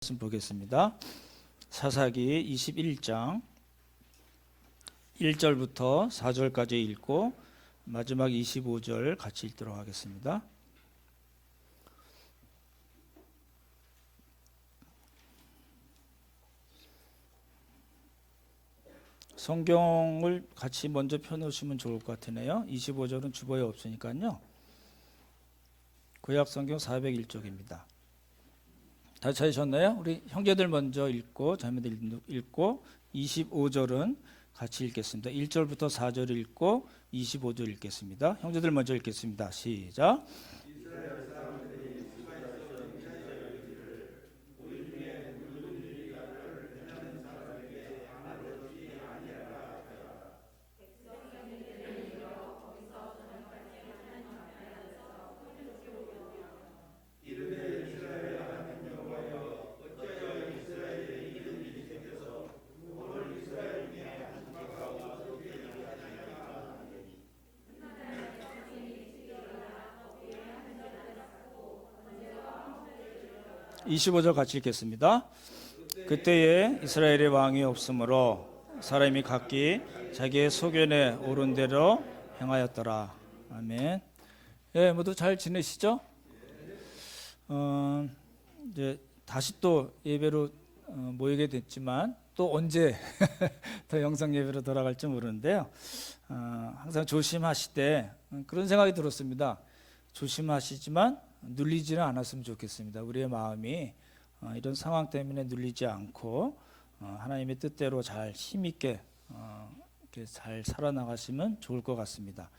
말씀 보겠습니다. 사사기 21장 1절부터 4절까지 읽고 마지막 25절 같이 읽도록 하겠습니다. 성경을 같이 먼저 펴놓으시면 좋을 것 같으네요. 25절은 주보에 없으니까요. 구약 성경 401쪽입니다. 다 찾으셨나요? 우리 형제들 먼저 읽고 자매들 읽고 25절은 같이 읽겠습니다. 1절부터 4절 읽고 25절 읽겠습니다. 형제들 먼저 읽겠습니다. 시작. (25절) 같이 읽겠습니다. 그때에 이스라엘의 왕이 없으므로 사람이 각기 자기의 소견에 옳은 대로 행하였더라. 아멘. 예, 모두 잘 지내시죠? 이제 다시 또 예배로 모이게 됐지만 또 언제 더 영상 예배로 돌아갈지 모르는데요. 항상 조심하시되 그런 생각이 들었습니다. 조심하시지만 눌리지는 않았으면 좋겠습니다. 우리의 마음이 이런 상황 때문에 눌리지 않고 하나님의 뜻대로 잘 힘있게 이렇게 잘 살아나가시면 좋을 것 같습니다.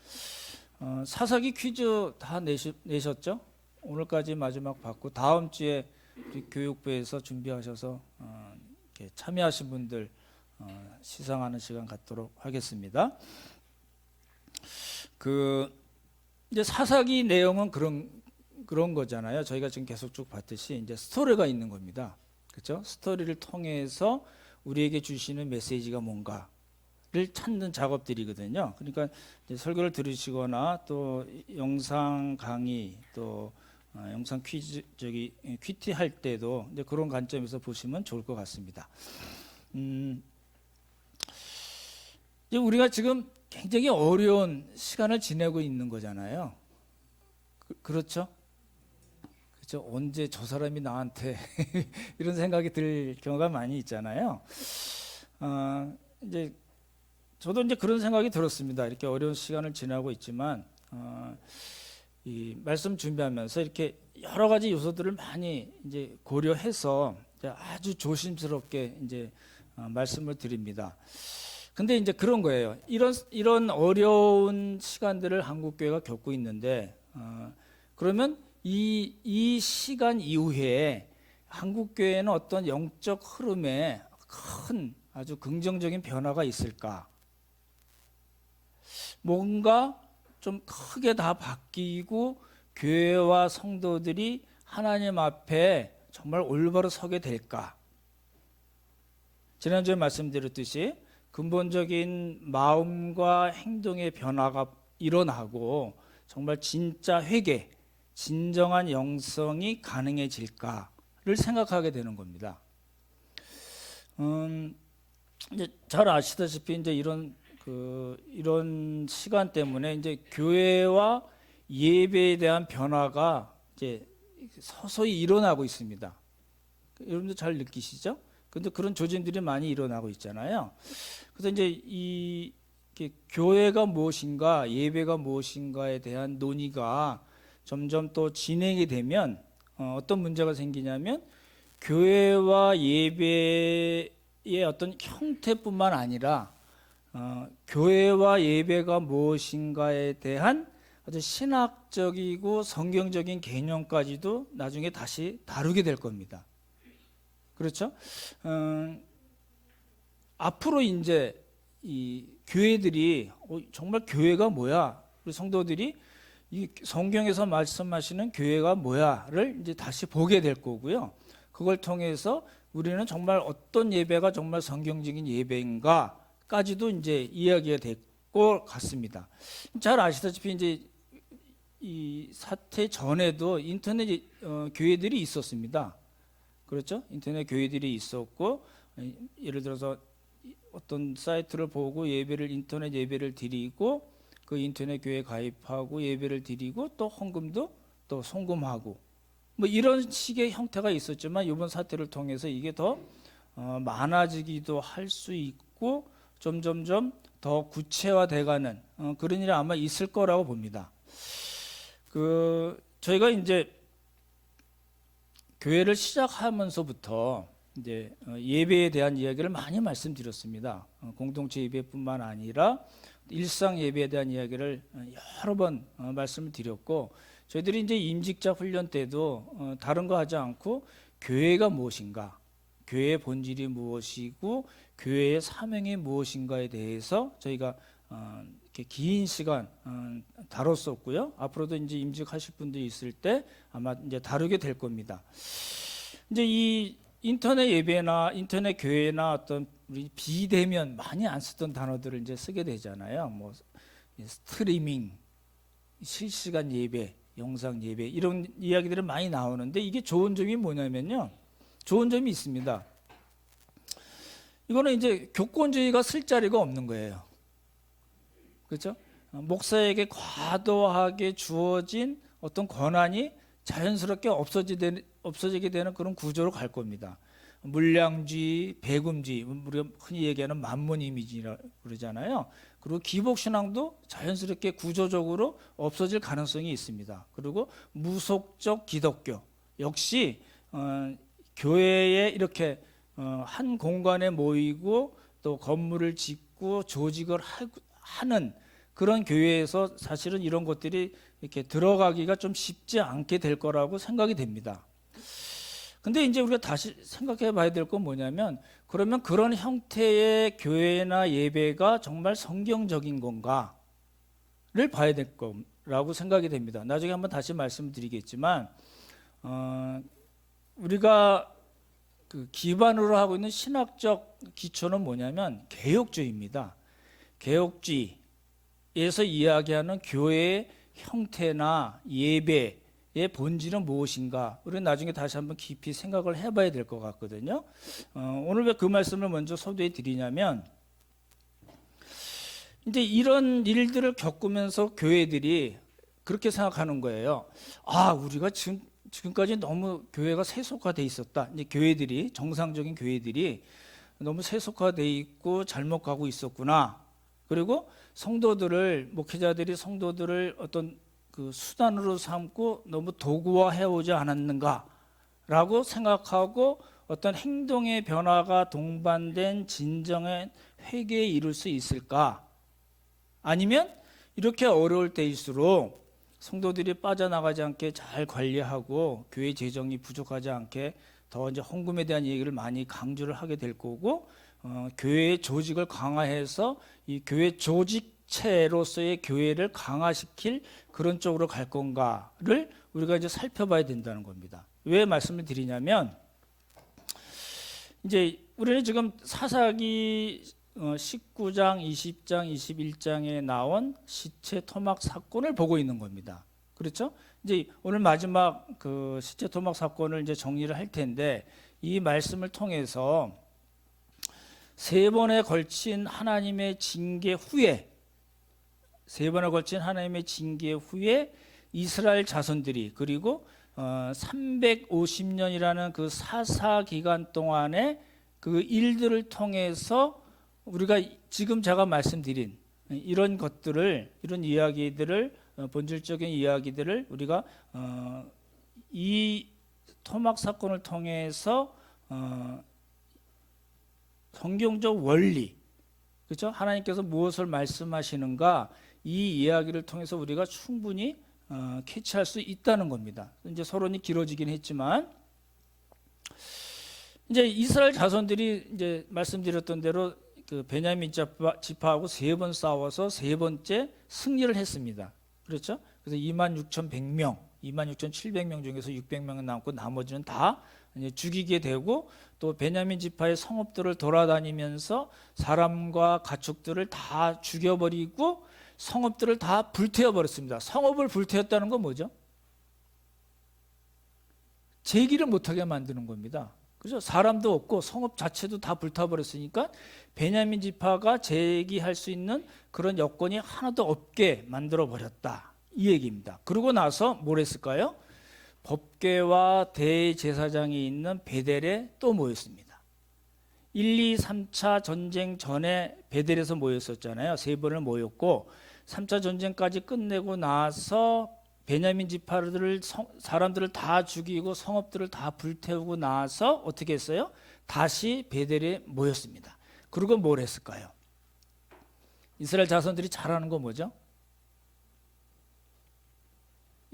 사사기 퀴즈 다 내셨죠? 오늘까지 마지막 받고 다음 주에 우리 교육부에서 준비하셔서 이렇게 참여하신 분들 시상하는 시간 갖도록 하겠습니다. 이제 사사기 내용은 그런 거잖아요. 저희가 지금 계속 쭉 봤듯이 이제 스토리가 있는 겁니다. 그렇죠? 스토리를 통해서 우리에게 주시는 메시지가 뭔가를 찾는 작업들이거든요. 그러니까 이제 설교를 들으시거나 또 영상 강의 또 영상 퀴즈 퀴티 할 때도 이제 그런 관점에서 보시면 좋을 것 같습니다. 이제 우리가 지금 굉장히 어려운 시간을 지내고 있는 거잖아요. 그렇죠? 그렇죠? 언제 저 사람이 나한테 이런 생각이 들 경우가 많이 있잖아요. 이제 저도 이제 그런 생각이 들었습니다. 이렇게 어려운 시간을 지나고 있지만 이 말씀 준비하면서 이렇게 여러 가지 요소들을 많이 이제 고려해서 이제 아주 조심스럽게 이제 말씀을 드립니다. 근데 이제 그런 거예요. 이런 어려운 시간들을 한국 교회가 겪고 있는데 그러면 이 시간 이후에 한국 교회는 어떤 영적 흐름에 큰 아주 긍정적인 변화가 있을까? 뭔가 좀 크게 다 바뀌고 교회와 성도들이 하나님 앞에 정말 올바로 서게 될까? 지난주에 말씀드렸듯이 근본적인 마음과 행동의 변화가 일어나고 정말 진짜 회개, 진정한 영성이 가능해질까를 생각하게 되는 겁니다. 이제 잘 아시다시피 이제 이런 시간 때문에 이제 교회와 예배에 대한 변화가 이제 서서히 일어나고 있습니다. 여러분들 잘 느끼시죠? 근데 그런 조짐들이 많이 일어나고 있잖아요. 그래서 이제 교회가 무엇인가, 예배가 무엇인가에 대한 논의가 점점 또 진행이 되면 어떤 문제가 생기냐면 교회와 예배의 어떤 형태뿐만 아니라 교회와 예배가 무엇인가에 대한 아주 신학적이고 성경적인 개념까지도 나중에 다시 다루게 될 겁니다. 그렇죠? 앞으로 이제 이 교회들이 정말 교회가 뭐야? 우리 성도들이 이 성경에서 말씀하시는 교회가 뭐야를 이제 다시 보게 될 거고요. 그걸 통해서 우리는 정말 어떤 예배가 정말 성경적인 예배인가까지도 이제 이야기가 될 것 같습니다. 잘 아시다시피 이제 이 사태 전에도 인터넷 교회들이 있었습니다. 그렇죠? 인터넷 교회들이 있었고, 예를 들어서 어떤 사이트를 보고 인터넷 예배를 드리고, 그 인터넷 교회에 가입하고 예배를 드리고, 또 헌금도 또 송금하고, 뭐 이런 식의 형태가 있었지만 이번 사태를 통해서 이게 더 많아지기도 할 수 있고, 점점점 더 구체화돼가는 그런 일이 아마 있을 거라고 봅니다. 저희가 이제 교회를 시작하면서부터 이제 예배에 대한 이야기를 많이 말씀드렸습니다. 공동체 예배뿐만 아니라 일상 예배에 대한 이야기를 여러 번 말씀을 드렸고, 저희들이 이제 임직자 훈련 때도 다른 거 하지 않고 교회가 무엇인가, 교회의 본질이 무엇이고 교회의 사명이 무엇인가에 대해서 저희가 이렇게 긴 시간 다뤘었고요. 앞으로도 이제 임직하실 분들이 있을 때 아마 이제 다루게 될 겁니다. 이제 이 인터넷 예배나 인터넷 교회나 어떤 우리 비대면 많이 안 쓰던 단어들을 이제 쓰게 되잖아요. 뭐 스트리밍, 실시간 예배, 영상 예배 이런 이야기들이 많이 나오는데, 이게 좋은 점이 뭐냐면요. 좋은 점이 있습니다. 이거는 이제 교권주의가 쓸 자리가 없는 거예요. 그렇죠? 목사에게 과도하게 주어진 어떤 권한이 자연스럽게 없어지게 되는 그런 구조로 갈 겁니다. 물량주의, 배금주의, 우리가 흔히 얘기하는 만문 이미지라고 그러잖아요. 그리고 기복신앙도 자연스럽게 구조적으로 없어질 가능성이 있습니다. 그리고 무속적 기독교 역시 교회에 이렇게 한 공간에 모이고 또 건물을 짓고 조직을 하는 그런 교회에서 사실은 이런 것들이 이렇게 들어가기가 좀 쉽지 않게 될 거라고 생각이 됩니다. 근데 이제 우리가 다시 생각해 봐야 될 건 뭐냐면, 그러면 그런 형태의 교회나 예배가 정말 성경적인 건가를 봐야 될 거라고 생각이 됩니다. 나중에 한번 다시 말씀드리겠지만, 우리가 그 기반으로 하고 있는 신학적 기초는 뭐냐면 개혁주의입니다. 개혁주의에서 이야기하는 교회의 형태나 예배의 본질은 무엇인가, 우리는 나중에 다시 한번 깊이 생각을 해봐야 될 것 같거든요. 오늘 왜 그 말씀을 먼저 서두에 드리냐면, 이제 이런 일들을 겪으면서 교회들이 그렇게 생각하는 거예요. 우리가 지금까지 너무 교회가 세속화돼 있었다. 이제 교회들이, 정상적인 교회들이 너무 세속화돼 있고 잘못 가고 있었구나. 그리고 목회자들이 성도들을 어떤 그 수단으로 삼고 너무 도구화해 오지 않았는가라고 생각하고, 어떤 행동의 변화가 동반된 진정한 회개에 이룰 수 있을까? 아니면 이렇게 어려울 때일수록 성도들이 빠져나가지 않게 잘 관리하고 교회 재정이 부족하지 않게 더 이제 헌금에 대한 얘기를 많이 강조를 하게 될 거고, 교회의 조직을 강화해서 이 교회 조직체로서의 교회를 강화시킬 그런 쪽으로 갈 건가를 우리가 이제 살펴봐야 된다는 겁니다. 왜 말씀을 드리냐면, 이제 우리는 지금 사사기 19장, 20장, 21장에 나온 시체 토막 사건을 보고 있는 겁니다. 그렇죠? 이제 오늘 마지막 그 시체 토막 사건을 이제 정리를 할 텐데, 이 말씀을 통해서 3번에 걸친 하나님의 징계 후에, 3번에 걸친 하나님의 징계 후에 이스라엘 자손들이, 그리고 350년이라는 그 사사 기간 동안에 그 일들을 통해서 우리가 지금 제가 말씀드린 이런 것들을, 이런 이야기들을, 본질적인 이야기들을 우리가 이 토막 사건을 통해서 성경적 원리, 그렇죠? 하나님께서 무엇을 말씀하시는가, 이 이야기를 통해서 우리가 충분히 캐치할 수 있다는 겁니다. 이제 서론이 길어지긴 했지만, 이제 이스라엘 자손들이 이제 말씀드렸던 대로 그 베냐민 지파하고 3번 싸워서 3번째 승리를 했습니다. 그렇죠? 그래서 26,100명, 26,700명 중에서 600명은 남고 나머지는 다 이제 죽이게 되고, 또 베냐민 지파의 성읍들을 돌아다니면서 사람과 가축들을 다 죽여버리고 성읍들을 다 불태워버렸습니다. 성읍을 불태웠다는 건 뭐죠? 제기를 못하게 만드는 겁니다. 그죠? 사람도 없고 성읍 자체도 다 불타버렸으니까 베냐민 지파가 재기할 수 있는 그런 여건이 하나도 없게 만들어 버렸다, 이 얘기입니다. 그러고 나서 뭘 했을까요? 법궤와 대제사장이 있는 베델에 또 모였습니다. 1, 2, 3차 전쟁 전에 베델에서 모였었잖아요. 3번을 모였고 3차 전쟁까지 끝내고 나서 베냐민 지파들을 사람들을 다 죽이고 성읍들을 다 불태우고 나서 어떻게 했어요? 다시 베델에 모였습니다. 그리고 뭘 했을까요? 이스라엘 자손들이 잘하는 거 뭐죠?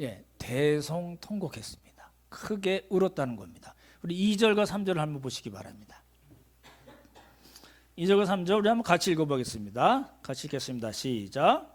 예, 대성통곡했습니다. 크게 울었다는 겁니다. 우리 2절과 3절을 한번 보시기 바랍니다. 2절과 3절 우리 한번 같이 읽어보겠습니다. 같이 읽겠습니다. 시작.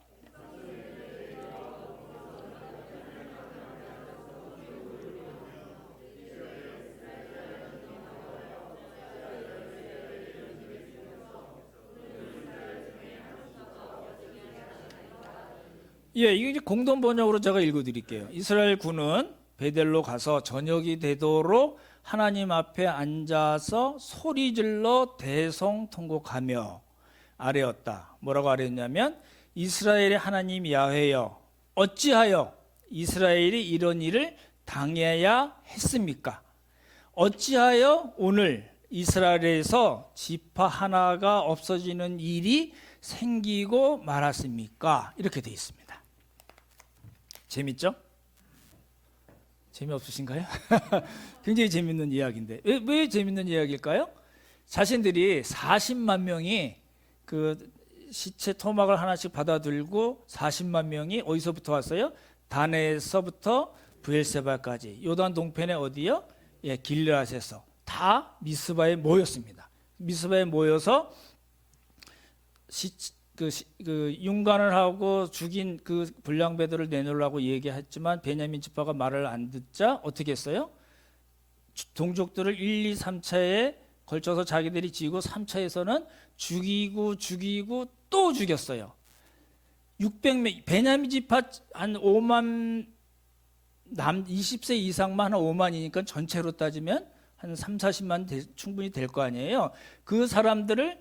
예, 이게 공동 번역으로 제가 읽어드릴게요. 이스라엘 군은 베델로 가서 저녁이 되도록 하나님 앞에 앉아서 소리질러 대성통곡하며 아뢰었다. 뭐라고 아뢰었냐면 이스라엘의 하나님 야훼여, 어찌하여 이스라엘이 이런 일을 당해야 했습니까? 어찌하여 오늘 이스라엘에서 지파 하나가 없어지는 일이 생기고 말았습니까? 이렇게 되어 있습니다. 재밌죠? 재미없으신가요? 굉장히 재밌는 이야기인데 왜 재밌는 이야기일까요? 자신들이 40만 명이 그 시체 토막을 하나씩 받아들고 40만 명이 어디서부터 왔어요? 단에서부터 브엘세바까지 요단 동편에 어디요? 예, 길르앗에서 다 미스바에 모였습니다. 미스바에 모여서 그 윤관을 하고 죽인 그 불량배들을 내놓으라고 얘기했지만 베냐민 지파가 말을 안 듣자 어떻게 했어요? 동족들을 1, 2, 3차에 걸쳐서 자기들이 지고 3차에서는 죽이고 또 죽였어요. 600명 베냐민 지파 한 5만 20세 이상만 한 5만이니까 전체로 따지면 한 3, 40만 충분히 될 거 아니에요. 그 사람들을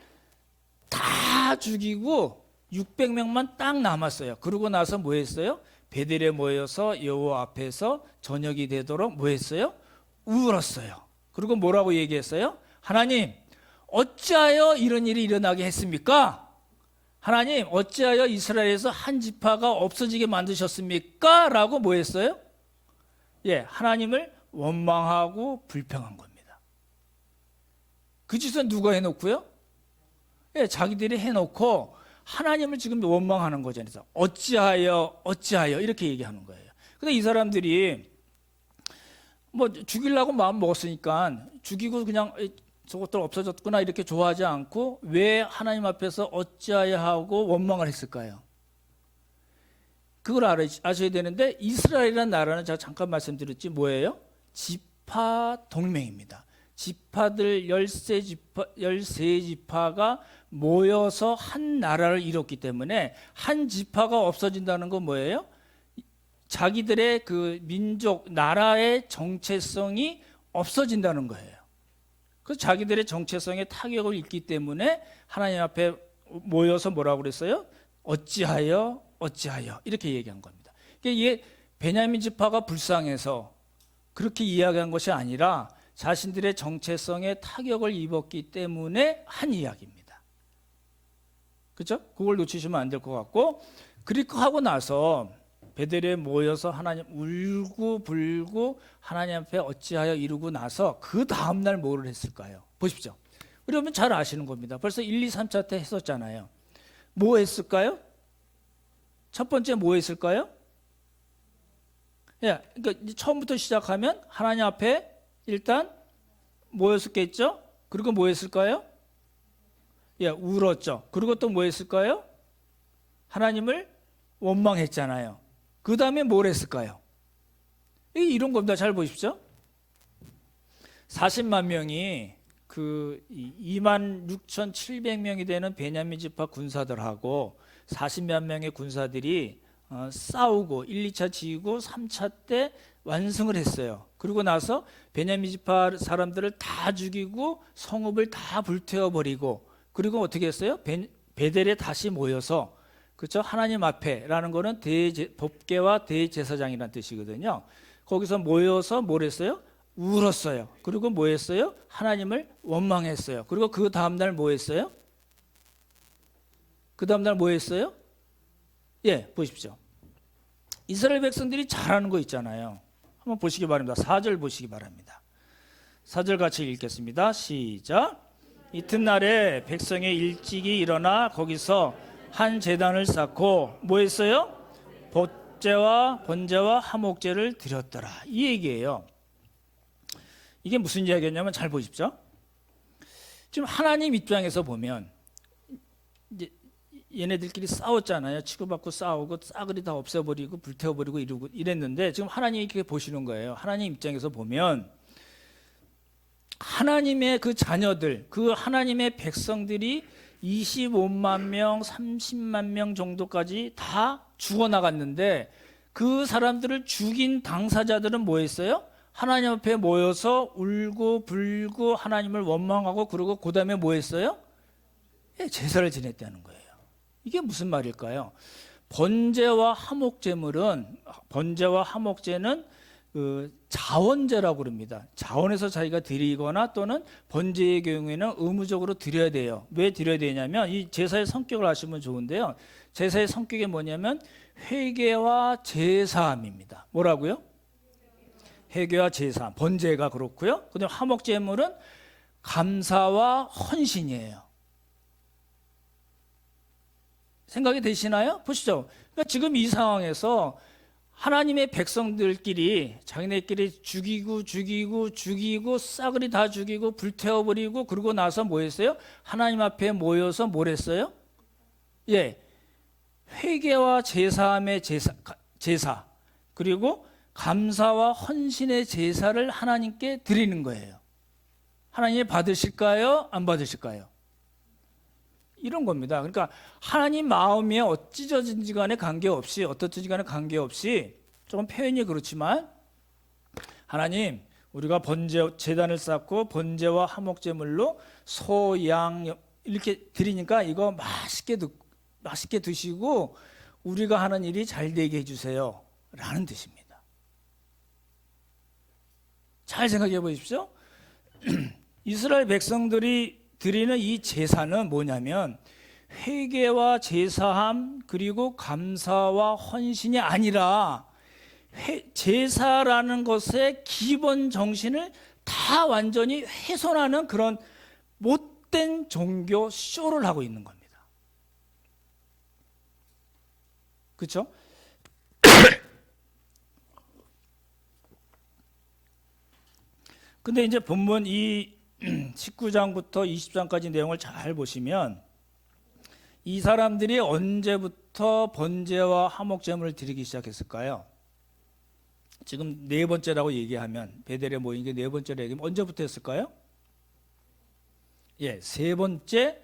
다 죽이고 600명만 딱 남았어요. 그러고 나서 뭐 했어요? 베델에 모여서 여호와 앞에서 저녁이 되도록 뭐 했어요? 울었어요. 그리고 뭐라고 얘기했어요? 하나님, 어찌하여 이런 일이 일어나게 했습니까? 하나님, 어찌하여 이스라엘에서 한 지파가 없어지게 만드셨습니까? 라고 뭐 했어요? 예, 하나님을 원망하고 불평한 겁니다. 그 짓은 누가 해놓고요? 예, 자기들이 해놓고 하나님을 지금 원망하는 거잖아요. 어찌하여 이렇게 얘기하는 거예요. 근데 이 사람들이 뭐 죽이려고 마음 먹었으니까 죽이고 그냥 저것들 없어졌구나 이렇게 좋아하지 않고 왜 하나님 앞에서 어찌하여 하고 원망을 했을까요? 그걸 아셔야 되는데 이스라엘이라는 나라는 제가 잠깐 말씀드렸지 뭐예요? 지파 동맹입니다. 지파들 13지파가 모여서 한 나라를 이뤘기 때문에 한 지파가 없어진다는 건 뭐예요? 자기들의 그 민족, 나라의 정체성이 없어진다는 거예요. 그래서 자기들의 정체성에 타격을 입기 때문에 하나님 앞에 모여서 뭐라고 그랬어요? 어찌하여 이렇게 얘기한 겁니다. 이게 베냐민 지파가 불쌍해서 그렇게 이야기한 것이 아니라 자신들의 정체성에 타격을 입었기 때문에 한 이야기입니다. 그렇죠? 그걸 놓치시면 안 될 것 같고 그렇게 하고 나서 베델에 모여서 하나님 울고 불고 하나님 앞에 어찌하여 이루고 나서 그 다음날 뭐를 했을까요? 보십시오. 여러분 잘 아시는 겁니다. 벌써 1, 2, 3차 때 했었잖아요. 뭐 했을까요? 첫 번째 뭐 했을까요? 예, 그러니까 처음부터 시작하면 하나님 앞에 일단 뭐였었겠죠? 그리고 뭐 했을까요? 예, 울었죠. 그리고 또 뭐 했을까요? 하나님을 원망했잖아요. 그 다음에 뭘 했을까요? 이런 겁니다. 잘 보십시오. 40만 명이 그 26,700명이 되는 베냐민 지파 군사들하고 40만 명의 군사들이 싸우고 1, 2차 지고 3차 때 완성을 했어요. 그리고 나서 베냐민 지파 사람들을 다 죽이고 성읍을 다 불태워 버리고, 그리고 어떻게 했어요? 베델에 다시 모여서, 그렇죠? 하나님 앞에라는 거는 법궤와 대제사장이라는 뜻이거든요. 거기서 모여서 뭘 했어요? 울었어요. 그리고 뭐 했어요? 하나님을 원망했어요. 그리고 그 다음날 뭐 했어요? 그 다음날 뭐 했어요? 예, 보십시오. 이스라엘 백성들이 잘하는 거 있잖아요. 한번 보시기 바랍니다. 4절 보시기 바랍니다. 4절 같이 읽겠습니다. 시작. 이튿날에 백성이 일찍이 일어나 거기서 한 제단을 쌓고 뭐 했어요? 번제와 화목제를 드렸더라. 이 얘기예요. 이게 무슨 이야기였냐면 잘 보십시오. 지금 하나님 입장에서 보면 이제 얘네들끼리 싸웠잖아요. 치고받고 싸우고 싸그리 다 없애버리고 불태워버리고 이랬는데 지금 하나님이 이렇게 보시는 거예요. 하나님 입장에서 보면 하나님의 그 자녀들, 그 하나님의 백성들이 25만 명, 30만 명 정도까지 다 죽어나갔는데 그 사람들을 죽인 당사자들은 뭐 했어요? 하나님 앞에 모여서 울고 불고 하나님을 원망하고, 그러고 그 다음에 뭐 했어요? 제사를 지냈다는 거예요. 이게 무슨 말일까요? 번제와 화목제는 그 자원제라고 그럽니다. 자원에서 자기가 드리거나 또는 번제의 경우에는 의무적으로 드려야 돼요. 왜 드려야 되냐면 이 제사의 성격을 아시면 좋은데요. 제사의 성격이 뭐냐면 회개와 제사함입니다. 뭐라고요? 회개와 제사함. 번제가 그렇고요. 그다음 화목제물은 감사와 헌신이에요. 생각이 되시나요? 보시죠. 그러니까 지금 이 상황에서 하나님의 백성들끼리 자기네끼리 죽이고 싸그리 다 죽이고 불태워버리고, 그러고 나서 뭐 했어요? 하나님 앞에 모여서 뭘 했어요? 예, 회개와 제사함의 제사 그리고 감사와 헌신의 제사를 하나님께 드리는 거예요. 하나님이 받으실까요? 안 받으실까요? 이런 겁니다. 그러니까 하나님 마음에 어찌저든지 간에 관계없이, 어떻든지 간에 관계없이, 조금 표현이 그렇지만 하나님, 우리가 제단을 쌓고 번제와 화목제물로 소, 양 이렇게 드리니까 이거 맛있게 드시고 우리가 하는 일이 잘 되게 해주세요 라는 뜻입니다. 잘 생각해 보십시오. 이스라엘 백성들이 드리는 이 제사는 뭐냐면 회개와 제사함 그리고 감사와 헌신이 아니라 제사라는 것의 기본 정신을 다 완전히 훼손하는 그런 못된 종교 쇼를 하고 있는 겁니다. 그렇죠? 근데 이제 본문 이 19장부터 20장까지 내용을 잘 보시면 이 사람들이 언제부터 번제와 화목제물을 드리기 시작했을까요? 지금 네 번째라고 얘기하면, 베델에 모인 게 네 번째라고 얘기하면 언제부터 했을까요? 예, 세 번째,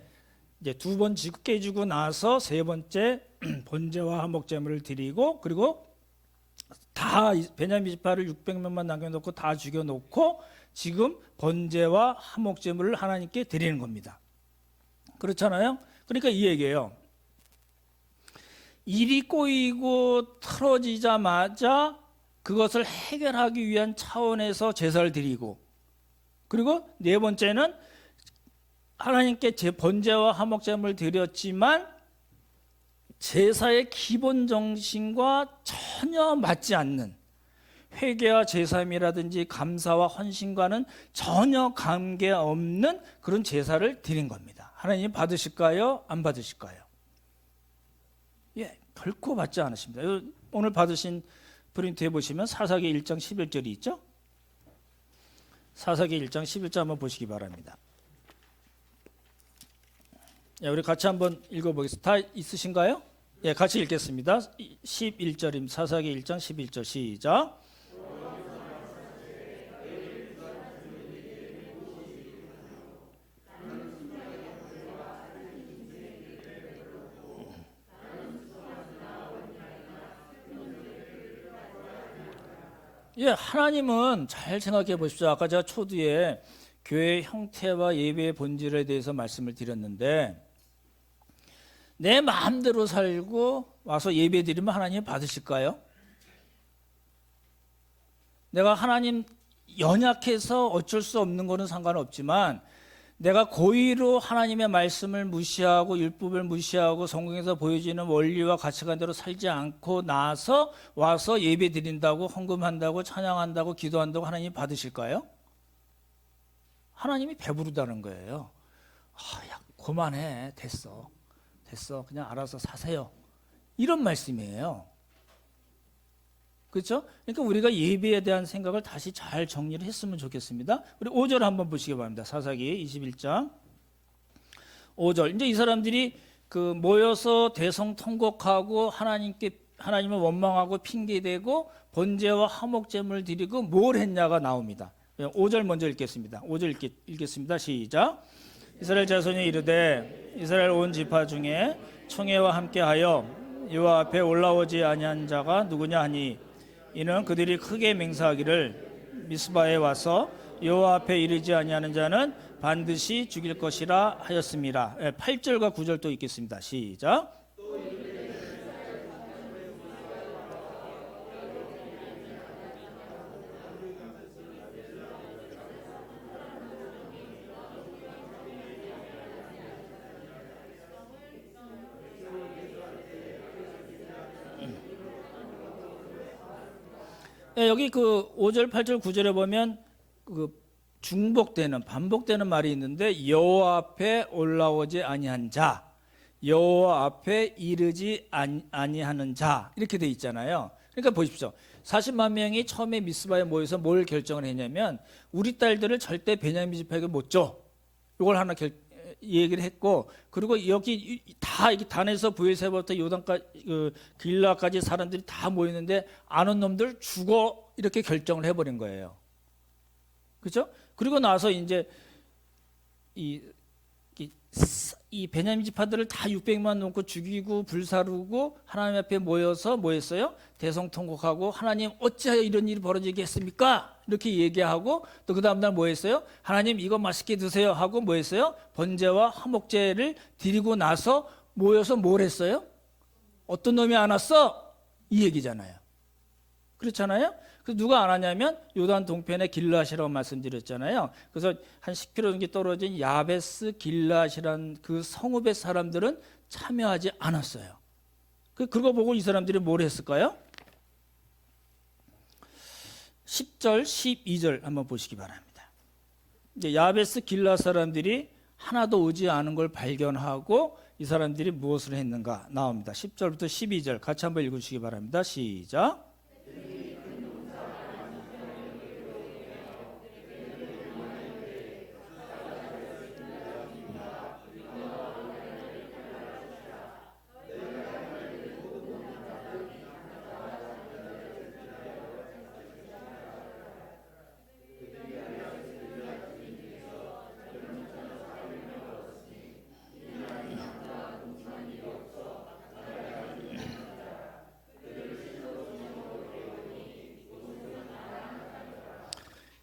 이제 두 번 깨지고 나서 세 번째 번제와 화목제물을 드리고, 그리고 다 베냐민 지파를 600명만 남겨놓고 다 죽여놓고 지금 번제와 화목제물을 하나님께 드리는 겁니다. 그렇잖아요? 그러니까 이 얘기예요. 일이 꼬이고 틀어지자마자 그것을 해결하기 위한 차원에서 제사를 드리고, 그리고 네 번째는 하나님께 번제와 화목제물을 드렸지만 제사의 기본 정신과 전혀 맞지 않는, 회개와 제사함이라든지 감사와 헌신과는 전혀 관계없는 그런 제사를 드린 겁니다. 하나님 받으실까요? 안 받으실까요? 예, 결코 받지 않으십니다. 오늘 받으신 프린트에 보시면 사사기 1장 11절이 있죠? 사사기 1장 11절 한번 보시기 바랍니다. 예, 우리 같이 한번 읽어보겠습니다. 다 있으신가요? 예, 같이 읽겠습니다. 11절입니다. 사사기 1장 11절 시작. 예, 하나님은 잘 생각해 보십시오. 아까 제가 초두에 교회의 형태와 예배의 본질에 대해서 말씀을 드렸는데, 내 마음대로 살고 와서 예배 드리면 하나님 받으실까요? 내가 하나님 연약해서 어쩔 수 없는 거는 상관없지만, 내가 고의로 하나님의 말씀을 무시하고 율법을 무시하고 성경에서 보여지는 원리와 가치관대로 살지 않고 나서 와서 예배 드린다고, 헌금한다고, 찬양한다고, 기도한다고 하나님 받으실까요? 하나님이 배부르다는 거예요. 야, 그만해. 됐어. 그냥 알아서 사세요. 이런 말씀이에요. 그렇죠? 그러니까 우리가 예배에 대한 생각을 다시 잘 정리를 했으면 좋겠습니다. 우리 5절 한번 보시기 바랍니다. 사사기 21장 5절. 이제 이 사람들이 모여서 대성통곡하고 하나님을 원망하고 핑계대고 번제와 화목제물을 드리고 뭘 했냐가 나옵니다. 5절 먼저 읽겠습니다. 5절 읽겠습니다. 시작. 이스라엘 자손이 이르되 이스라엘 온 지파 중에 총회와 함께하여 여호와 앞에 올라오지 아니한 자가 누구냐 하니, 이는 그들이 크게 맹세하기를 미스바에 와서 여호와 앞에 이르지 아니하는 자는 반드시 죽일 것이라 하였습니다. 8절과 9절 또 읽겠습니다. 시작. 여기 5절, 8절, 9절에 보면 중복되는, 반복되는 말이 있는데, 여호와 앞에 올라오지 아니한 자, 여호와 앞에 이르지 아니하는 자, 이렇게 돼 있잖아요. 그러니까 보십시오. 40만 명이 처음에 미스바에 모여서 뭘 결정을 했냐면, 우리 딸들을 절대 베냐민 지파에게 못 줘. 이걸 하나 얘기를 했고, 그리고 여기 다 단에서 브에세바부터 요단까지 길라까지 사람들이 다 모이는데 안 온 놈들 죽어, 이렇게 결정을 해버린 거예요. 그렇죠? 그리고 나서 이제 이 베냐민 지파들을 다 600만 넘고 죽이고 불사르고 하나님 앞에 모여서 뭐 했어요? 대성통곡하고, 하나님 어찌하여 이런 일이 벌어지게 했습니까? 이렇게 얘기하고, 또 그 다음날 뭐 했어요? 하나님 이거 맛있게 드세요 하고 뭐 했어요? 번제와 화목제를 드리고 나서 모여서 뭘 했어요? 어떤 놈이 안 왔어? 이 얘기잖아요. 그렇잖아요? 그래서 누가 안 하냐면 요단 동편의 길앗이라고 말씀드렸잖아요. 그래서 한 10km 정도 떨어진 야베스 길앗이라는 그 성읍의 사람들은 참여하지 않았어요. 그거 보고 이 사람들이 뭘 했을까요? 10절, 12절 한번 보시기 바랍니다. 이제 야베스 길앗 사람들이 하나도 오지 않은 걸 발견하고 이 사람들이 무엇을 했는가 나옵니다. 10절부터 12절 같이 한번 읽으시기 바랍니다. 시작.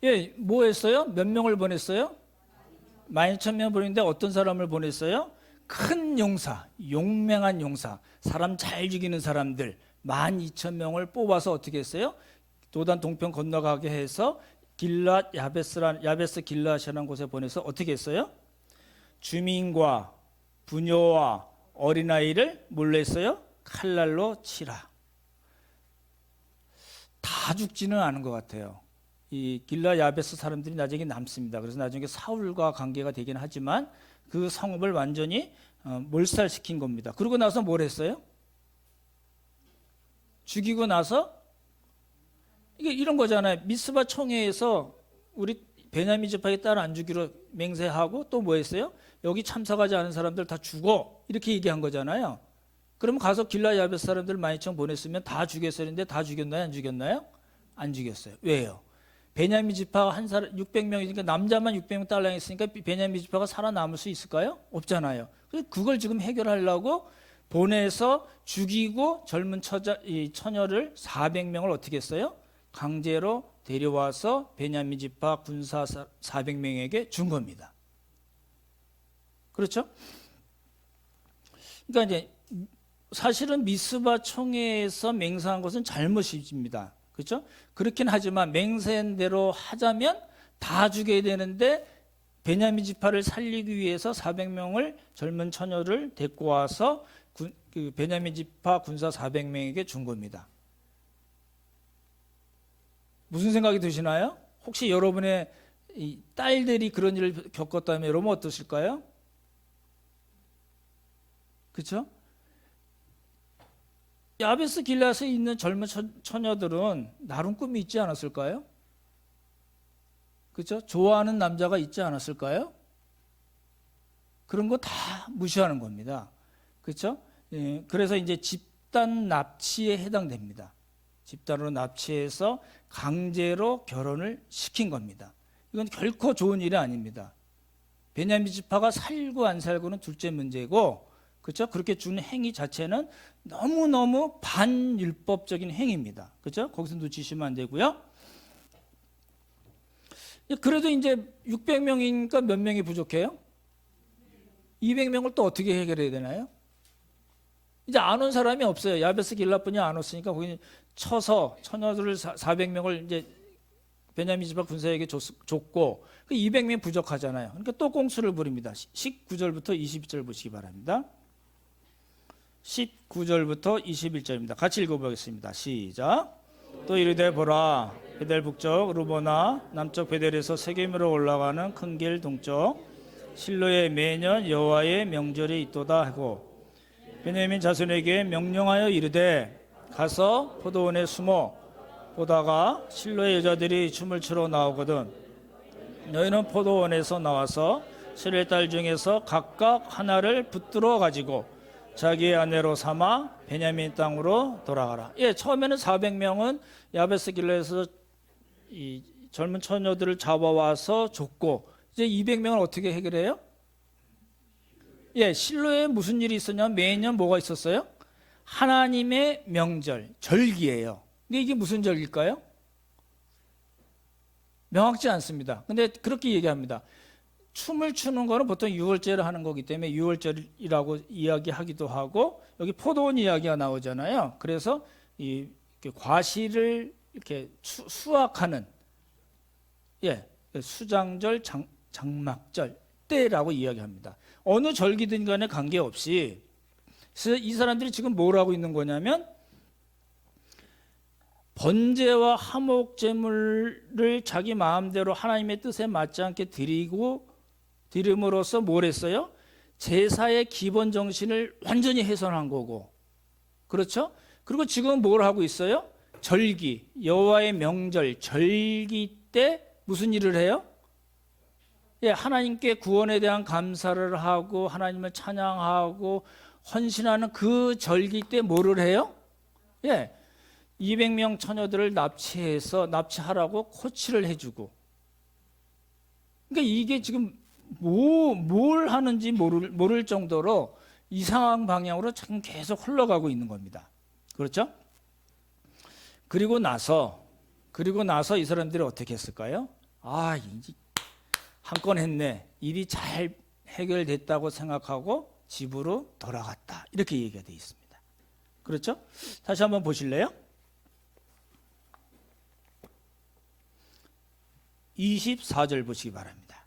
예, 뭐 했어요? 몇 명을 보냈어요? 12,000명 보냈는데 어떤 사람을 보냈어요? 큰 용사, 용맹한 용사, 사람 잘 죽이는 사람들 12,000명을 뽑아서 어떻게 했어요? 도단 동편 건너가게 해서 길랏 야베스 길랏이라는 곳에 보내서 어떻게 했어요? 주민과 부녀와 어린아이를 뭘로 했어요? 칼날로 치라. 다 죽지는 않은 것 같아요. 이 길라 야베스 사람들이 나중에 남습니다. 그래서 나중에 사울과 관계가 되긴 하지만 그 성읍을 완전히 몰살시킨 겁니다. 그러고 나서 뭘 했어요? 죽이고 나서 이게 이런 거잖아요. 미스바 총회에서 우리 베냐민 지파에 따라 안 주기로 맹세하고 또 뭐 했어요? 여기 참석하지 않은 사람들 다 죽어, 이렇게 얘기한 거잖아요. 그러면 가서 길라 야베스 사람들 12,000 보냈으면 다 죽였어야 했는데 다 죽였나요? 안 죽였나요? 안 죽였어요. 왜요? 베냐민 지파가 한 사람 600명이니까 남자만 600명 딸랑했으니까 베냐민 지파가 살아남을 수 있을까요? 없잖아요. 그래서 그걸 지금 해결하려고 보내서 죽이고 젊은 처녀를 400명을 어떻게 했어요? 강제로 데려와서 베냐민 지파 군사 400명에게 준 겁니다. 그렇죠? 그러니까 이제 사실은 미스바 총회에서 맹세한 것은 잘못입니다. 그렇죠? 그렇긴 하지만 맹세한 대로 하자면 다 죽여야 되는데 베냐민 지파를 살리기 위해서 400명을 젊은 처녀를 데리고 와서 그 베냐민 지파 군사 400명에게 준 겁니다. 무슨 생각이 드시나요? 혹시 여러분의 이 딸들이 그런 일을 겪었다면 여러분 어떠실까요? 그렇죠? 야베스 길앗에 있는 젊은 처녀들은 나름 꿈이 있지 않았을까요? 그렇죠? 좋아하는 남자가 있지 않았을까요? 그런 거 다 무시하는 겁니다. 그렇죠? 예, 그래서 이제 집단 납치에 해당됩니다. 집단으로 납치해서 강제로 결혼을 시킨 겁니다. 이건 결코 좋은 일이 아닙니다. 베냐민 지파가 살고 안 살고는 둘째 문제고, 그렇죠? 그렇게 준 행위 자체는 너무너무 반율법적인 행위입니다. 그렇죠? 거기서 놓치시면 안 되고요. 그래도 이제 600명이니까 몇 명이 부족해요? 200명을 또 어떻게 해결해야 되나요? 이제 안 온 사람이 없어요. 야베스 길앗뿐이 안 왔으니까 거기 쳐서 처녀들을 400명을 이제 베냐민 지파 군사에게 줬고, 그 200명 부족하잖아요. 그러니까 또 꽁수를 부립니다. 19절부터 22절 보시기 바랍니다. 19절부터 21절입니다. 같이 읽어보겠습니다. 시작. 또 이르되 보라, 베델 북쪽 르보나 남쪽 베델에서 세겜으로 올라가는 큰 길 동쪽 실로에 매년 여호와의 명절이 있도다 하고, 베냐민 자손에게 명령하여 이르되 가서 포도원에 숨어 보다가 실로의 여자들이 춤을 추러 나오거든 너희는 포도원에서 나와서 실의 딸 중에서 각각 하나를 붙들어 가지고 자기의 아내로 삼아 베냐민 땅으로 돌아가라. 예, 처음에는 400명은 야베스 길앗에서 이 젊은 처녀들을 잡아와서 줬고, 이제 200명을 어떻게 해결해요? 예, 실로에 무슨 일이 있었냐면 매년 뭐가 있었어요? 하나님의 명절, 절기예요. 근데 이게 무슨 절기일까요? 명확지 않습니다. 근데 그렇게 얘기합니다. 춤을 추는 거는 보통 6월절에 하는 거기 때문에 6월절이라고 이야기하기도 하고, 여기 포도원 이야기가 나오잖아요. 그래서 이 과실을 이렇게 수확하는, 예, 수장절, 장막절 때라고 이야기합니다. 어느 절기든 간에 관계없이 이 사람들이 지금 뭘 하고 있는 거냐면 번제와 화목 제물을 자기 마음대로 하나님의 뜻에 맞지 않게 드림으로써 뭘 했어요? 제사의 기본 정신을 완전히 훼손한 거고, 그렇죠? 그리고 지금 뭘 하고 있어요? 절기, 여호와의 명절, 절기 때 무슨 일을 해요? 예, 하나님께 구원에 대한 감사를 하고 하나님을 찬양하고 헌신하는 그 절기 때 뭐를 해요? 예, 200명 처녀들을 납치하라고 코치를 해주고. 그러니까 이게 지금 뭘 하는지 모를 정도로 이상한 방향으로 지금 계속 흘러가고 있는 겁니다. 그렇죠? 그리고 나서 이 사람들이 어떻게 했을까요? 아, 이제 한 건 했네. 일이 잘 해결됐다고 생각하고 집으로 돌아갔다. 이렇게 얘기가 되어 있습니다. 그렇죠? 다시 한번 보실래요? 24절 보시기 바랍니다.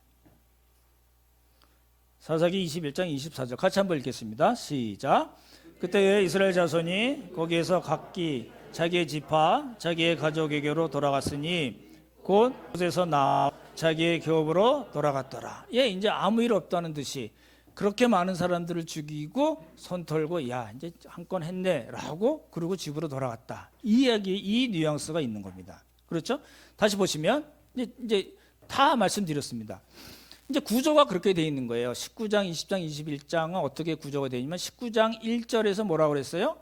사사기 21장 24절 같이 한번 읽겠습니다. 시작. 그때에 이스라엘 자손이 거기에서 각기 자기의 지파 자기의 가족에게로 돌아갔으니 곧 곳에서 나와 자기의 교업으로 돌아갔더라. 예, 이제 아무 일 없다는 듯이 그렇게 많은 사람들을 죽이고 손 털고 야 이제 한 건 했네라고 그러고 집으로 돌아갔다. 이 이야기, 이 뉘앙스가 있는 겁니다. 그렇죠? 다시 보시면 이제 다 말씀드렸습니다. 이제 구조가 그렇게 돼 있는 거예요. 19장, 20장, 21장은 어떻게 구조가 되어 있냐면 19장 1절에서 뭐라고 그랬어요?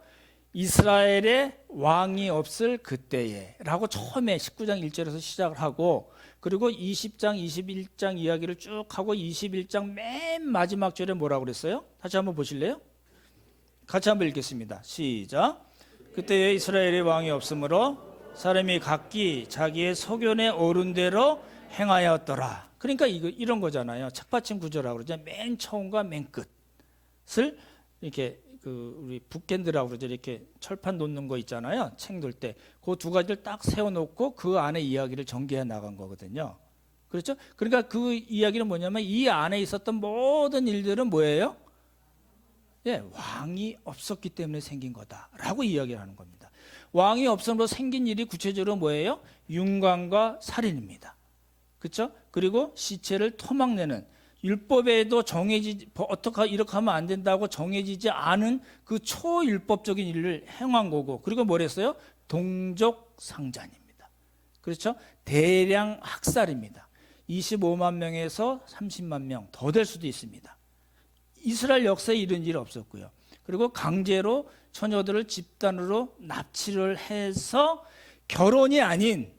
이스라엘의 왕이 없을 그때에 라고 처음에 19장 1절에서 시작을 하고, 그리고 20장, 21장 이야기를 쭉 하고 21장 맨 마지막 절에 뭐라고 그랬어요? 다시 한번 보실래요? 같이 한번 읽겠습니다. 시작. 그때에 이스라엘의 왕이 없으므로 사람이 각기 자기의 소견에 오른 대로 행하였더라. 그러니까 이런 거잖아요. 책받침 구조라고 그러죠. 맨 처음과 맨 끝을 이렇게 우리 북캔드라고 그러죠. 이렇게 철판 놓는 거 있잖아요. 책 놓을 때 그 두 가지를 딱 세워놓고 그 안에 이야기를 전개해 나간 거거든요. 그렇죠? 그러니까 그 이야기는 뭐냐면 이 안에 있었던 모든 일들은 뭐예요? 예, 왕이 없었기 때문에 생긴 거다라고 이야기를 하는 겁니다. 왕이 없음으로 생긴 일이 구체적으로 뭐예요? 윤곽과 살인입니다. 그렇죠? 그리고 시체를 토막내는 율법에도 정해지지 어떻게 이렇게 하면 안 된다고 정해지지 않은 그 초율법적인 일을 행한 거고, 그리고 뭐랬어요? 동족 상잔입니다. 그렇죠? 대량 학살입니다. 25만 명에서 30만 명 더 될 수도 있습니다. 이스라엘 역사에 이런 일이 없었고요. 그리고 강제로 처녀들을 집단으로 납치를 해서 결혼이 아닌,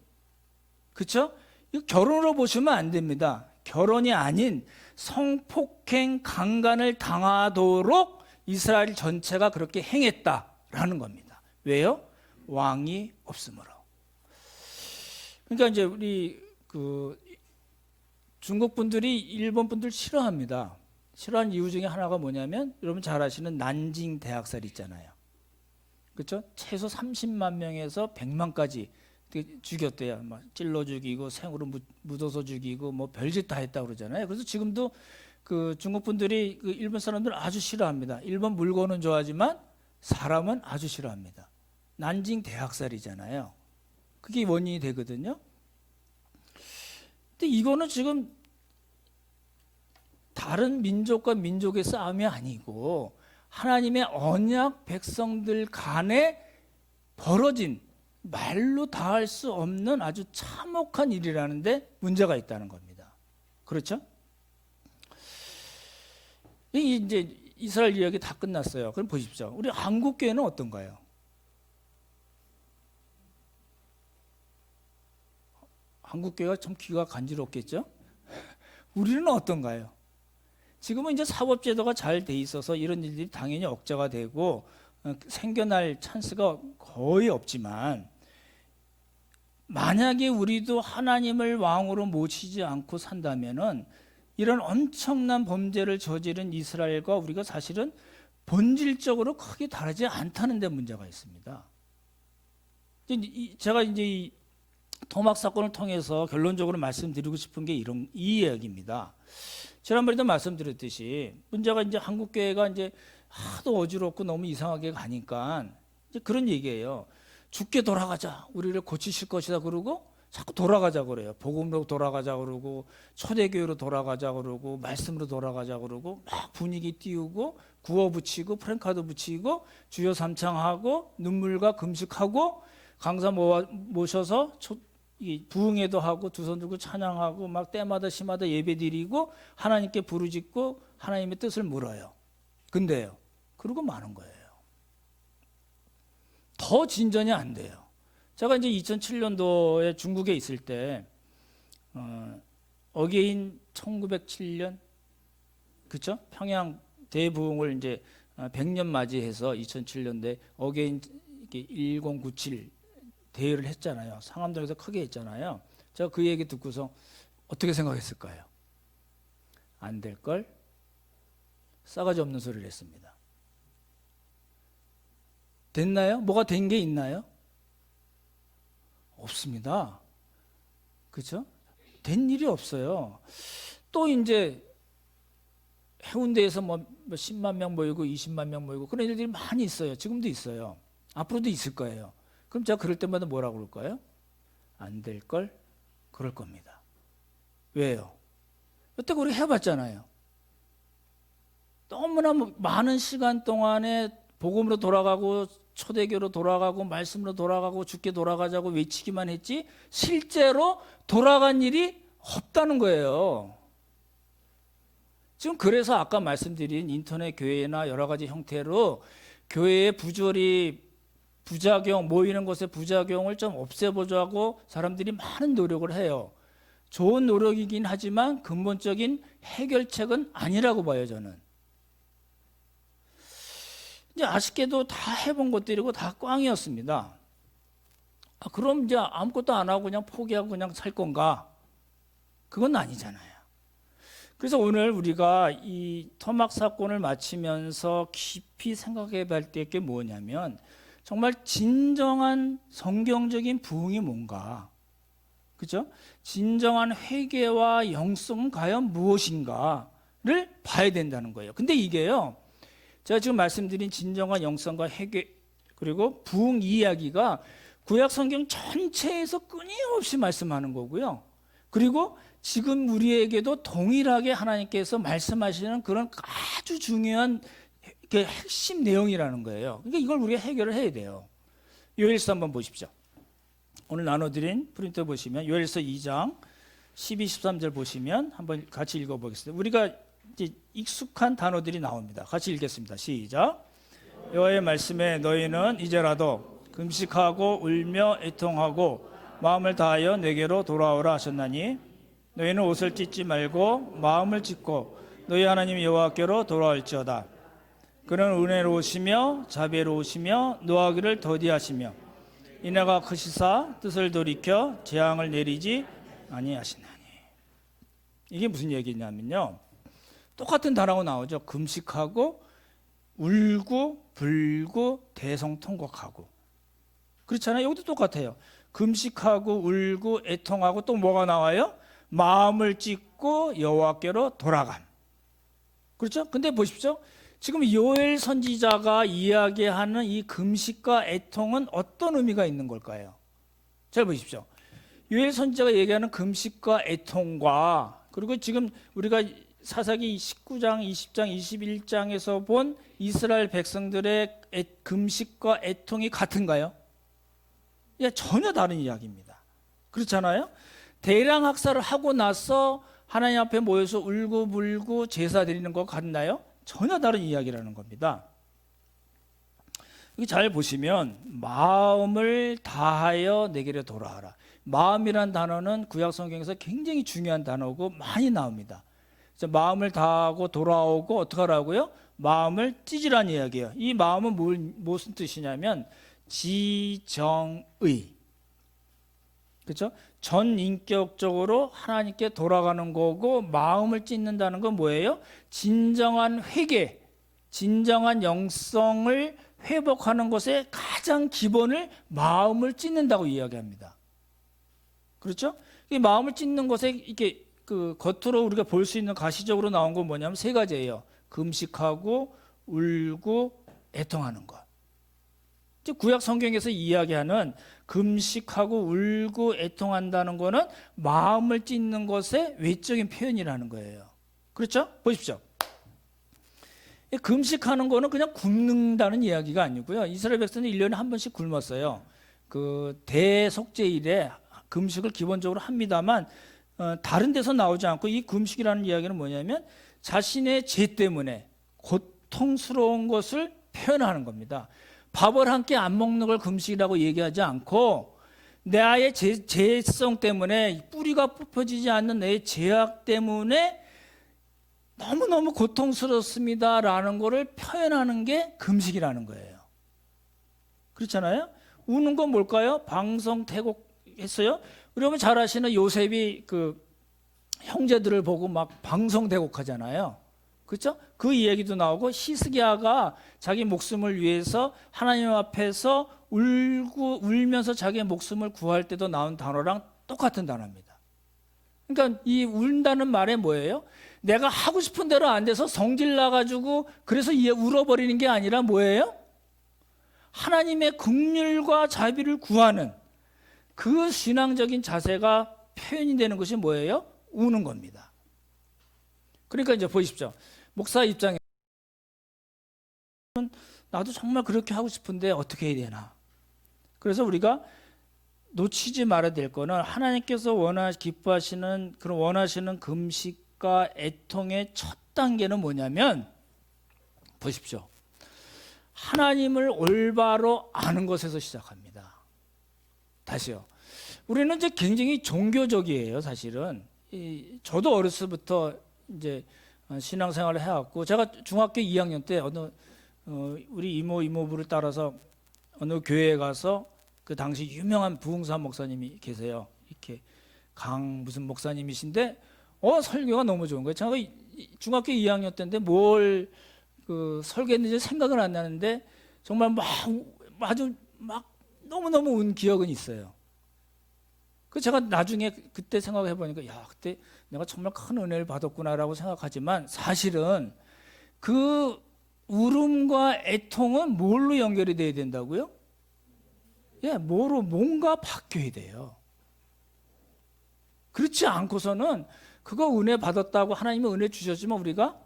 그렇죠? 이거 결혼으로 보시면 안 됩니다. 결혼이 아닌 성폭행 강간을 당하도록 이스라엘 전체가 그렇게 행했다라는 겁니다. 왜요? 왕이 없으므로. 그러니까 이제 우리 중국 분들이 일본 분들 싫어합니다. 싫어하는 이유 중에 하나가 뭐냐면 여러분 잘 아시는 난징 대학살 있잖아요. 그렇죠? 최소 30만 명에서 100만까지 죽였대요. 막 찔러 죽이고 생으로 묻어서 죽이고 뭐 별짓 다 했다 그러잖아요. 그래서 지금도 그 중국 분들이 일본 사람들 아주 싫어합니다. 일본 물건은 좋아하지만 사람은 아주 싫어합니다. 난징 대학살이잖아요. 그게 원인이 되거든요. 근데 이거는 지금 다른 민족과 민족의 싸움이 아니고 하나님의 언약 백성들 간에 벌어진 말로 다 할 수 없는 아주 참혹한 일이라는데 문제가 있다는 겁니다. 그렇죠? 이제 이스라엘 이야기 다 끝났어요. 그럼 보십시오. 우리 한국교회는 어떤가요? 한국교회가 참 귀가 간지럽겠죠? 우리는 어떤가요? 지금은 이제 사법제도가 잘 돼 있어서 이런 일들이 당연히 억제가 되고 생겨날 찬스가 거의 없지만, 만약에 우리도 하나님을 왕으로 모시지 않고 산다면은 이런 엄청난 범죄를 저지른 이스라엘과 우리가 사실은 본질적으로 크게 다르지 않다는 데 문제가 있습니다. 제가 이제 이 토막 사건을 통해서 결론적으로 말씀드리고 싶은 게 이 이야기입니다. 지난번에도 말씀드렸듯이 문제가 이제 한국교회가 이제 하도 어지럽고 너무 이상하게 가니까 이제 그런 얘기예요. 죽게 돌아가자, 우리를 고치실 것이다 그러고 자꾸 돌아가자 그래요. 복음으로 돌아가자 그러고 초대교회로 돌아가자 그러고 말씀으로 돌아가자 그러고 막 분위기 띄우고 구호 붙이고 프랭카드 붙이고 주여 삼창하고 눈물과 금식하고 강사 모셔서 부흥회도 하고 두 손 들고 찬양하고 막 때마다 시마다 예배 드리고 하나님께 부르짖고 하나님의 뜻을 물어요. 근데요, 그러고 마는 거예요. 더 진전이 안 돼요. 제가 이제 2007년도에 중국에 있을 때 어게인 1907년, 그렇죠? 평양 대부흥을 이제 100년 맞이해서 2007년도에 어게인 1097 대회를 했잖아요. 상암동에서 크게 했잖아요. 제가 그 얘기 듣고서 어떻게 생각했을까요? 안 될 걸? 싸가지 없는 소리를 했습니다. 됐나요? 뭐가 된 게 있나요? 없습니다. 그렇죠? 된 일이 없어요. 또 이제 해운대에서 뭐 10만 명 모이고 20만 명 모이고 그런 일들이 많이 있어요. 지금도 있어요. 앞으로도 있을 거예요. 그럼 제가 그럴 때마다 뭐라고 그럴까요? 안 될 걸 그럴 겁니다. 왜요? 여태껏 우리 해봤잖아요. 너무나 많은 시간 동안에 복음으로 돌아가고 초대교로 돌아가고 말씀으로 돌아가고 죽게 돌아가자고 외치기만 했지 실제로 돌아간 일이 없다는 거예요. 지금 그래서 아까 말씀드린 인터넷 교회나 여러 가지 형태로 교회의 부작용, 모이는 것의 부작용을 좀 없애보자고 사람들이 많은 노력을 해요. 좋은 노력이긴 하지만 근본적인 해결책은 아니라고 봐요, 저는. 이제 아쉽게도 다 해본 것들이고 다 꽝이었습니다. 그럼 이제 아무것도 안 하고 그냥 포기하고 그냥 살 건가? 그건 아니잖아요. 그래서 오늘 우리가 이 토막 사건을 마치면서 깊이 생각해 볼 게 뭐냐면 정말 진정한 성경적인 부흥이 뭔가, 그죠? 진정한 회개와 영성은 과연 무엇인가를 봐야 된다는 거예요. 근데 이게요, 제가 지금 말씀드린 진정한 영성과 회개 그리고 부흥 이야기가 구약 성경 전체에서 끊임없이 말씀하는 거고요. 그리고 지금 우리에게도 동일하게 하나님께서 말씀하시는 그런 아주 중요한 핵심 내용이라는 거예요. 그러니까 이걸 우리가 해결을 해야 돼요. 요엘서 한번 보십시오. 오늘 나눠드린 프린터 보시면 요엘서 2장 12, 13절 보시면 한번 같이 읽어보겠습니다. 우리가 이제 익숙한 단어들이 나옵니다. 같이 읽겠습니다. 시작. 여호와의 말씀에 너희는 이제라도 금식하고 울며 애통하고 마음을 다하여 내게로 돌아오라 하셨나니 너희는 옷을 찢지 말고 마음을 찢고 너희 하나님 여호와께로 돌아올지어다. 그는 은혜로우시며 자비로우시며 노하기를 더디하시며 인애가 크시사 뜻을 돌이켜 재앙을 내리지 아니하시나니. 이게 무슨 얘기냐면요, 똑같은 단어가 나오죠. 금식하고 울고 불고 대성통곡하고. 그렇잖아요. 여기도 똑같아요. 금식하고 울고 애통하고 또 뭐가 나와요? 마음을 찢고 여호와께로 돌아감. 그렇죠? 근데 보십시오. 지금 요엘 선지자가 이야기하는 이 금식과 애통은 어떤 의미가 있는 걸까요? 잘 보십시오. 요엘 선지자가 얘기하는 금식과 애통과 그리고 지금 우리가 사사기 19장, 20장, 21장에서 본 이스라엘 백성들의 금식과 애통이 같은가요? 예, 전혀 다른 이야기입니다. 그렇잖아요? 대량 학살을 하고 나서 하나님 앞에 모여서 울고 불고 제사 드리는 것 같나요? 전혀 다른 이야기라는 겁니다. 여기 잘 보시면 마음을 다하여 내게로 돌아와라. 마음이란 단어는 구약 성경에서 굉장히 중요한 단어고 많이 나옵니다. 마음을 다하고 돌아오고 어떻게 하라고요? 마음을 찢으라는 이야기예요. 이 마음은 무슨 뜻이냐면 지정의, 그렇죠? 전인격적으로 하나님께 돌아가는 거고, 마음을 찢는다는 건 뭐예요? 진정한 회개, 진정한 영성을 회복하는 것의 가장 기본을 마음을 찢는다고 이야기합니다. 그렇죠? 이 마음을 찢는 것에 이렇게 겉으로 우리가 볼 수 있는 가시적으로 나온 건 뭐냐면 세 가지예요. 금식하고 울고 애통하는 것. 구약 성경에서 이야기하는 금식하고 울고 애통한다는 것은 마음을 찢는 것의 외적인 표현이라는 거예요. 그렇죠? 보십시오. 금식하는 거는 그냥 굶는다는 이야기가 아니고요. 이스라엘 백성은 1년에 한 번씩 굶었어요. 대속죄일에 금식을 기본적으로 합니다만 다른 데서 나오지 않고, 이 금식이라는 이야기는 뭐냐면 자신의 죄 때문에 고통스러운 것을 표현하는 겁니다. 밥을 한 끼 안 먹는 걸 금식이라고 얘기하지 않고, 나의 죄성 때문에 뿌리가 뽑혀지지 않는 내 죄악 때문에 너무너무 고통스럽습니다라는 것을 표현하는 게 금식이라는 거예요. 그렇잖아요? 우는 건 뭘까요? 방성태곡 했어요. 그러면 잘 아시는 요셉이 형제들을 보고 막 방성대곡 하잖아요. 그렇죠? 그 이야기도 나오고, 히스기야가 자기 목숨을 위해서 하나님 앞에서 울면서 자기의 목숨을 구할 때도 나온 단어랑 똑같은 단어입니다. 그러니까 이 울다는 말에 뭐예요? 내가 하고 싶은 대로 안 돼서 성질 나가지고 그래서 울어버리는 게 아니라 뭐예요? 하나님의 긍휼과 자비를 구하는 그 신앙적인 자세가 표현이 되는 것이 뭐예요? 우는 겁니다. 그러니까 이제 보십시오. 목사 입장에서는 나도 정말 그렇게 하고 싶은데 어떻게 해야 되나? 그래서 우리가 놓치지 말아야 될 거는 하나님께서 기뻐하시는 그런 원하시는 금식과 애통의 첫 단계는 뭐냐면, 보십시오. 하나님을 올바로 아는 것에서 시작합니다. 다시요. 우리는 이제 굉장히 종교적이에요, 사실은. 저도 어렸을 때부터 이제 신앙생활을 해왔고, 제가 중학교 2학년 때 우리 이모부를 따라서 어느 교회에 가서 그 당시 유명한 부흥사 목사님이 계세요. 이렇게 강 무슨 목사님이신데 설교가 너무 좋은 거예요. 제가 중학교 2학년 때인데 뭘 그 설교했는지 생각은 안 나는데 정말 아주 너무너무 운 기억은 있어요. 그 제가 나중에 그때 생각해 보니까 그때 내가 정말 큰 은혜를 받았구나라고 생각하지만 사실은 그 울음과 애통은 뭘로 연결이 돼야 된다고요? 뭔가 바뀌어야 돼요. 그렇지 않고서는 그거 은혜 받았다고 하나님이 은혜 주셨지만 우리가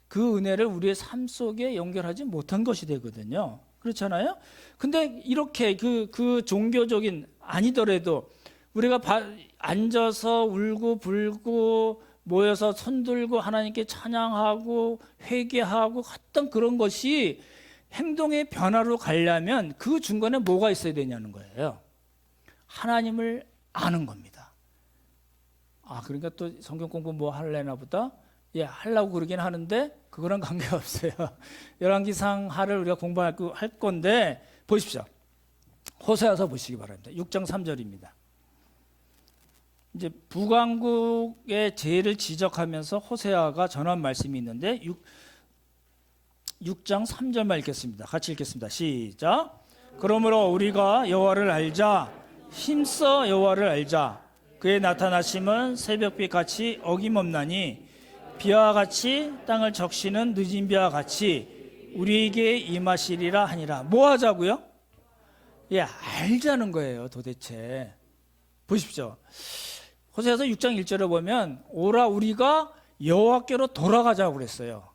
그 은혜를 우리의 삶 속에 연결하지 못한 것이 되거든요. 그렇잖아요? 근데 이렇게 그 종교적인 아니더라도 우리가 앉아서 울고 불고 모여서 손들고 하나님께 찬양하고 회개하고 했던 그런 것이 행동의 변화로 가려면 그 중간에 뭐가 있어야 되냐는 거예요. 하나님을 아는 겁니다. 그러니까 또 성경 공부 뭐 할래나 보다? 하려고 그러긴 하는데 그거랑 관계없어요. 열왕기상 하를 우리가 공부할 건데 보십시오. 호세아서 보시기 바랍니다. 6장 3절입니다. 이제 북왕국의 죄를 지적하면서 호세아가 전한 말씀이 있는데 6장 3절만 읽겠습니다. 같이 읽겠습니다. 시작. 그러므로 우리가 여호와를 알자. 힘써 여호와를 알자. 그의 나타나심은 새벽빛 같이 어김없나니 비와 같이 땅을 적시는 늦은 비와 같이 우리에게 임하시리라 하니라. 뭐 하자고요? 알자는 거예요. 도대체 보십시오. 호세아서 6장 1절에 보면 오라 우리가 여호와께로 돌아가자고 그랬어요.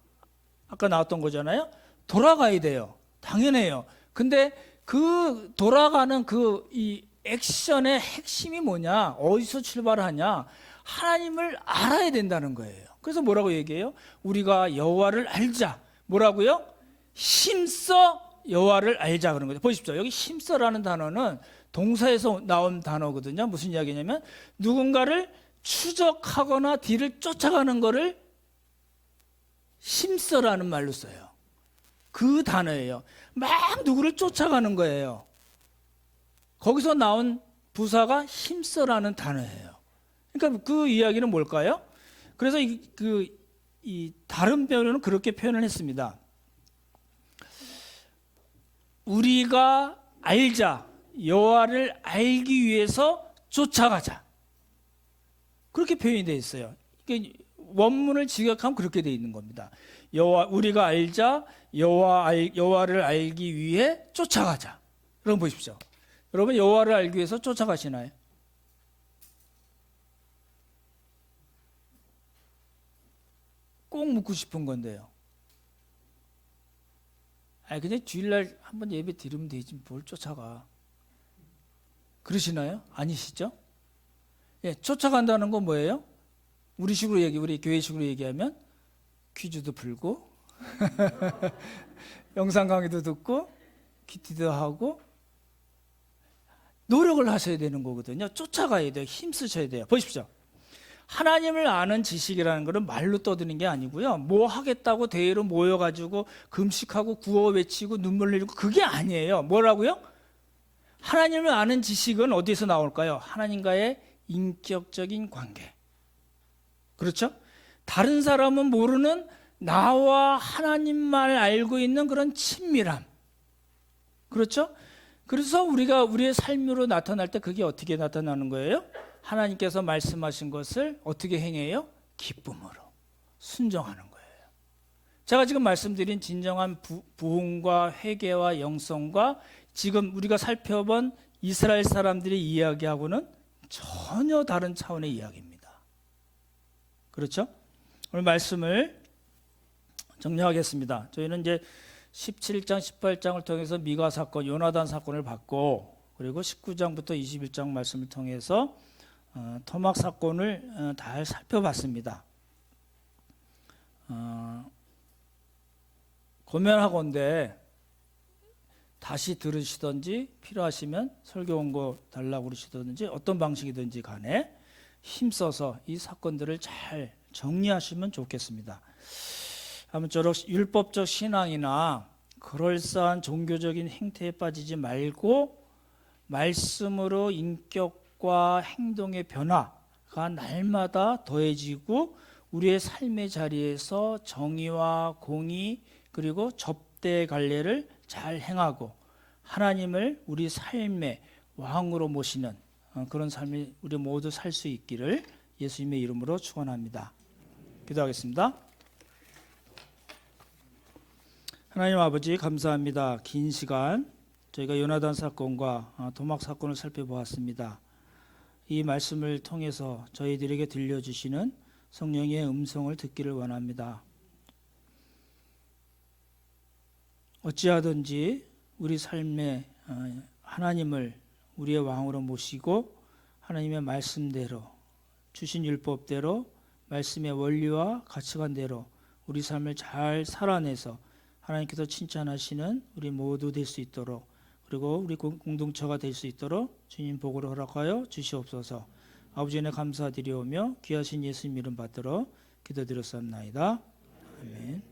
아까 나왔던 거잖아요. 돌아가야 돼요. 당연해요. 근데 그 돌아가는 이 액션의 핵심이 뭐냐? 어디서 출발하냐? 하나님을 알아야 된다는 거예요. 그래서 뭐라고 얘기해요? 우리가 여호와를 알자. 뭐라고요? 힘써 여호와를 알자 그런 거죠. 보십시오. 여기 힘써라는 단어는 동사에서 나온 단어거든요. 무슨 이야기냐면 누군가를 추적하거나 뒤를 쫓아가는 거를 힘써라는 말로 써요. 그 단어예요. 막 누구를 쫓아가는 거예요. 거기서 나온 부사가 힘써라는 단어예요. 그러니까 그 이야기는 뭘까요? 그래서 이 다른 표현은 그렇게 표현을 했습니다. 우리가 알자. 여호와를 알기 위해서 쫓아가자. 그렇게 표현이 되어 있어요. 원문을 직역하면 그렇게 되어 있는 겁니다. 우리가 알자. 여호와를 알기 위해 쫓아가자. 여러분 보십시오. 여러분 여호와를 알기 위해서 쫓아가시나요? 꼭 묻고 싶은 건데요. 그냥 주일날 한번 예배 드리면 되지 뭘 쫓아가. 그러시나요? 아니시죠? 쫓아간다는 건 뭐예요? 우리 교회식으로 얘기하면 퀴즈도 풀고 영상 강의도 듣고 큐티도 하고 노력을 하셔야 되는 거거든요. 쫓아가야 돼요. 힘쓰셔야 돼요. 보십시오. 하나님을 아는 지식이라는 것은 말로 떠드는 게 아니고요. 뭐 하겠다고 대회로 모여가지고 금식하고 구호 외치고 눈물 흘리고 그게 아니에요. 뭐라고요? 하나님을 아는 지식은 어디서 나올까요? 하나님과의 인격적인 관계. 그렇죠? 다른 사람은 모르는 나와 하나님만 알고 있는 그런 친밀함. 그렇죠? 그래서 우리가 우리의 삶으로 나타날 때 그게 어떻게 나타나는 거예요? 하나님께서 말씀하신 것을 어떻게 행해요? 기쁨으로 순종하는 거예요. 제가 지금 말씀드린 진정한 부흥과 회개와 영성과 지금 우리가 살펴본 이스라엘 사람들의 이야기하고는 전혀 다른 차원의 이야기입니다. 그렇죠? 오늘 말씀을 정리하겠습니다. 저희는 이제 17장, 18장을 통해서 미가 사건, 요나단 사건을 봤고, 그리고 19장부터 21장 말씀을 통해서 토막 사건을 다 살펴봤습니다. 고면하건대 다시 들으시든지 필요하시면 설교 원고 달라고 그러시든지 어떤 방식이든지 간에 힘써서 이 사건들을 잘 정리하시면 좋겠습니다. 아무쪼록 율법적 신앙이나 그럴싸한 종교적인 행태에 빠지지 말고 말씀으로 인격과 행동의 변화가 날마다 더해지고 우리의 삶의 자리에서 정의와 공의 그리고 접대 갈례를 잘 행하고 하나님을 우리 삶의 왕으로 모시는 그런 삶이 우리 모두 살 수 있기를 예수님의 이름으로 축원합니다. 기도하겠습니다. 하나님 아버지 감사합니다. 긴 시간 저희가 요나단 사건과 도막 사건을 살펴보았습니다. 이 말씀을 통해서 저희들에게 들려주시는 성령의 음성을 듣기를 원합니다. 어찌하든지 우리 삶에 하나님을 우리의 왕으로 모시고 하나님의 말씀대로 주신 율법대로 말씀의 원리와 가치관대로 우리 삶을 잘 살아내서 하나님께서 칭찬하시는 우리 모두 될 수 있도록 그리고 우리 공동체가 될 수 있도록 주님 복을 허락하여 주시옵소서. 아버지 은혜 감사드리오며 귀하신 예수님 이름 받들어 기도드렸사옵나이다. 아멘.